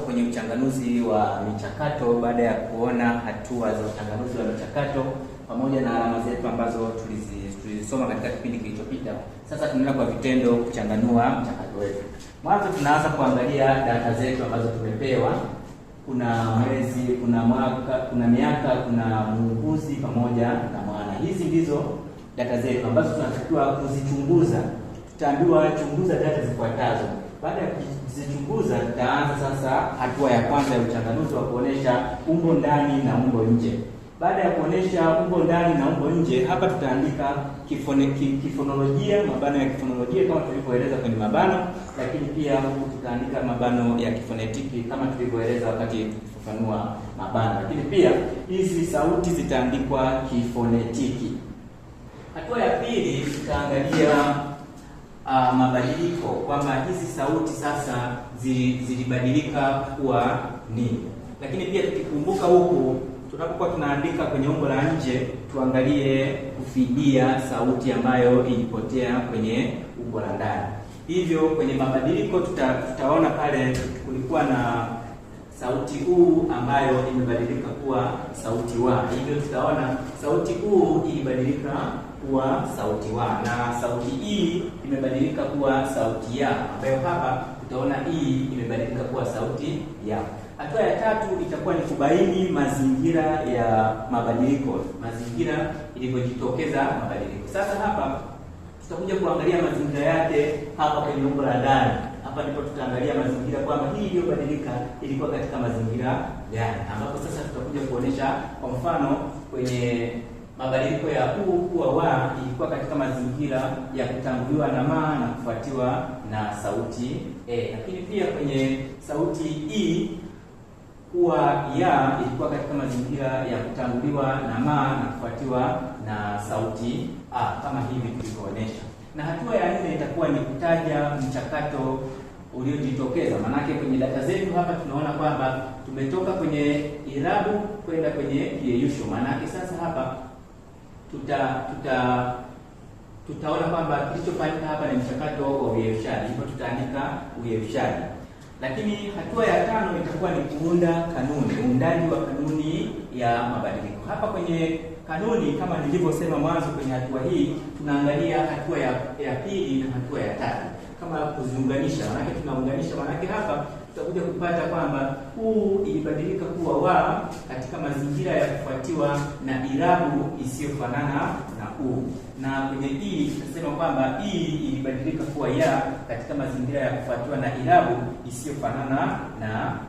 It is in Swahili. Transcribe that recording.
kwenye uchanganuzi wa michakato baada ya kuona hatua za uchanganuzi wa michakato pamoja na alama zetu ambazo tulizisoma katika kipindi kilichopita. Sasa tunaenda kwa vitendo kuchanganua mchakato wetu. Mwanzo tunaanza kuangalia data zetu ambazo tumepewa. Kuna mwezi, kuna mwaka, kuna miaka, kuna muuguzi pamoja na mwana. Hizi ndizo data zetu ambazo tunatakiwa kuzichunguza. Tutaambiwa chunguza data zifuatazo. Baada ya kuzichunguza, tutaanza sasa hatua ya kwanza ya uchanganuzi wa kuonesha umbo ndani na umbo nje. Baada ya kuonesha umbo ndani na umbo nje, hapa tutaandika kifonolojia, mabano ya kifonolojia kama tulivyoeleza kwenye mabano, lakini pia huku tutaandika mabano ya kifonetiki kama tulivyoeleza wakati tukifafanua mabano. Lakini pia hizi sauti zitaandikwa kifonetiki. Hatua ya pili tutaangalia mabadiliko, kwamba hizi sauti sasa zilibadilika kuwa nini. Lakini pia tukikumbuka huku tunapokuwa tunaandika kwenye umbo la nje, tuangalie kufidia sauti ambayo ilipotea kwenye umbo la ndani. Hivyo kwenye mabadiliko tutaona pale kulikuwa na sauti u ambayo imebadilika kuwa sauti wa. Hivyo tutaona sauti u ilibadilika kuwa sauti wa na sauti i imebadilika kuwa sauti ya, ambayo hapa tutaona i imebadilika kuwa sauti ya. Hatua ya tatu itakuwa ni kubaini mazingira ya mabadiliko, mazingira ilivyojitokeza mabadiliko. Sasa hapa tutakuja kuangalia mazingira yake hapa kwenye umbo la ndani. Hapa ndipo tutaangalia mazingira kwamba hii iliyobadilika ilikuwa katika mazingira gani, ambapo sasa tutakuja kuonesha kwa mfano kwenye mabadiliko ya u kuwa wa ilikuwa katika mazingira ya kutanguliwa na ma na kufuatiwa na sauti e. Lakini pia kwenye sauti i kuwa ya ilikuwa katika mazingira ya kutanguliwa na ma na kufuatiwa na sauti a, kama hivi tulivyoonyesha. Na hatua ya nne itakuwa ni kutaja mchakato uliojitokeza. Manake kwenye data zetu hapa tunaona kwamba tumetoka kwenye irabu kwenda kwenye kiyeyusho. Manake sasa hapa tutaona kwamba kilichofanyika hapa ni mchakato wa uyeyushaji. Hivyo tutaandika uyeyushaji. Lakini hatua ya tano itakuwa ni kuunda kanuni, uundaji wa kanuni ya mabadiliko. Hapa kwenye kanuni, kama nilivyosema mwanzo, kwenye hatua hii tunaangalia hatua ya pili na hatua ya tatu kama kuziunganisha. Maana tunaunganisha, maana hapa tutakuja kupata kwamba u ilibadilika kuwa wa katika mazingira ya kufuatiwa na irabu isiyofanana na u, na kwenye i tutasema kwamba i ilibadilika kuwa ya katika mazingira ya kufuatiwa na irabu isiyofanana na